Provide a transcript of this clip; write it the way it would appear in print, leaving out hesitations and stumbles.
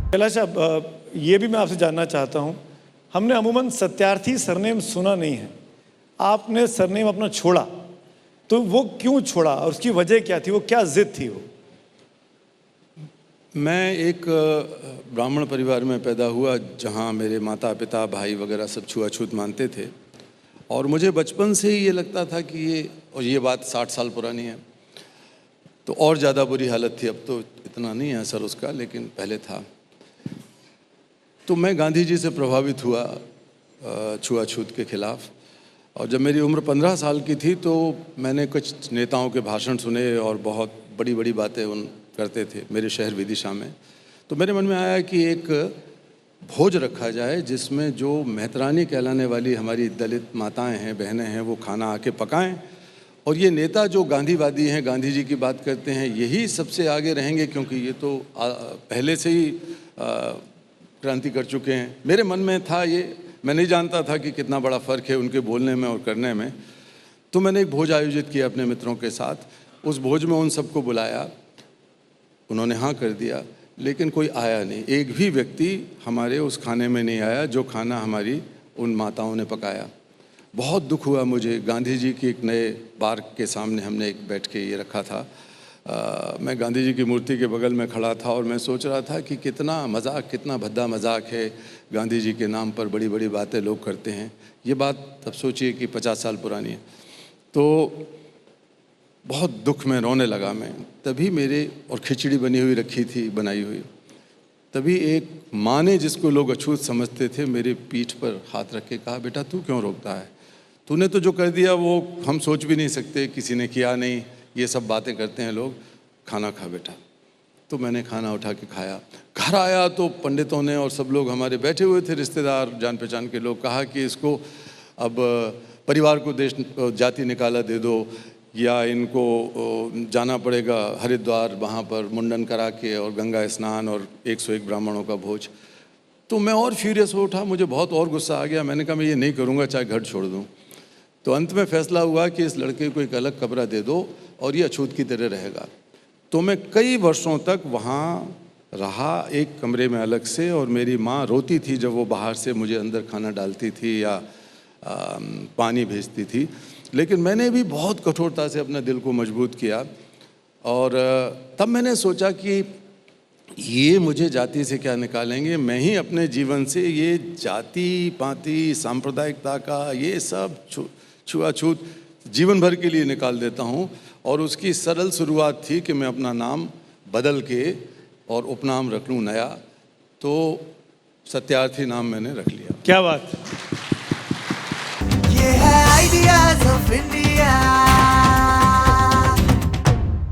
कैलाश साहब, ये भी मैं आपसे जानना चाहता हूँ, हमने अमूमन सत्यार्थी सरनेम सुना नहीं है, आपने सरनेम अपना छोड़ा, तो वो क्यों छोड़ा और उसकी वजह क्या थी, वो क्या जिद थी वो? मैं एक ब्राह्मण परिवार में पैदा हुआ जहाँ मेरे माता पिता भाई वगैरह सब छुआछूत मानते थे और मुझे बचपन से ही ये लगता था कि ये बात 60 साल पुरानी है, तो और ज़्यादा बुरी हालत थी। अब तो इतना नहीं है असर उसका, लेकिन पहले था। तो मैं गांधी जी से प्रभावित हुआ छुआछूत के खिलाफ, और जब मेरी उम्र 15 साल की थी तो मैंने कुछ नेताओं के भाषण सुने और बहुत बड़ी बड़ी बातें उन करते थे मेरे शहर विदिशा में। तो मेरे मन में आया कि एक भोज रखा जाए जिसमें जो मेहतरानी कहलाने वाली हमारी दलित माताएं हैं, बहनें हैं, वो खाना आके पकाएं, और ये नेता जो गांधीवादी हैं, गांधी जी की बात करते हैं, यही सबसे आगे रहेंगे, क्योंकि ये तो पहले से ही क्रांति कर चुके हैं। मेरे मन में था ये, मैं नहीं जानता था कि कितना बड़ा फ़र्क है उनके बोलने में और करने में। तो मैंने एक भोज आयोजित किया अपने मित्रों के साथ। उस भोज में उन सबको बुलाया, उन्होंने हाँ कर दिया, लेकिन कोई आया नहीं। एक भी व्यक्ति हमारे उस खाने में नहीं आया जो खाना हमारी उन माताओं ने पकाया। बहुत दुख हुआ मुझे। गांधी जी की एक नए पार्क के सामने हमने एक बैठ के ये रखा था। मैं गांधी जी की मूर्ति के बगल में खड़ा था और मैं सोच रहा था कि कितना मजाक, कितना भद्दा मजाक है, गांधी जी के नाम पर बड़ी बड़ी बातें लोग करते हैं। ये बात अब सोचिए कि 50 साल पुरानी है। तो बहुत दुख में रोने लगा मैं। तभी मेरे, और खिचड़ी बनी हुई रखी थी, बनाई हुई, तभी एक माँ ने, जिसको लोग अछूत समझते थे, मेरे पीठ पर हाथ रख के कहा, बेटा तू क्यों रोकता है, तूने तो जो कर दिया वो हम सोच भी नहीं सकते, किसी ने किया नहीं, ये सब बातें करते हैं लोग, खाना खा बेटा। तो मैंने खाना उठा के खाया। घर आया तो पंडितों ने और सब लोग हमारे बैठे हुए थे, रिश्तेदार, जान पहचान के लोग, कहा कि इसको अब परिवार को देश जाति निकाला दे दो, या इनको जाना पड़ेगा हरिद्वार, वहाँ पर मुंडन करा के और गंगा स्नान और 101 ब्राह्मणों का भोज। तो मैं और फ्यूरियस हो उठा, मुझे बहुत और गुस्सा आ गया। मैंने कहा मैं ये नहीं करूँगा, चाहे घर छोड़ दूँ। तो अंत में फैसला हुआ कि इस लड़के को एक अलग कमरा दे दो और ये अछूत की तरह रहेगा। तो मैं कई वर्षों तक वहाँ रहा, एक कमरे में अलग से, और मेरी माँ रोती थी जब वो बाहर से मुझे अंदर खाना डालती थी या पानी भेजती थी। लेकिन मैंने भी बहुत कठोरता से अपने दिल को मजबूत किया, और तब मैंने सोचा कि ये मुझे जाति से क्या निकालेंगे, मैं ही अपने जीवन से ये जाति पाति सांप्रदायिकता का ये सब छुआछूत जीवन भर के लिए निकाल देता हूँ। और उसकी सरल शुरुआत थी कि मैं अपना नाम बदल के और उपनाम रख लूँ नया। तो सत्यार्थी नाम मैंने रख लिया। क्या बात।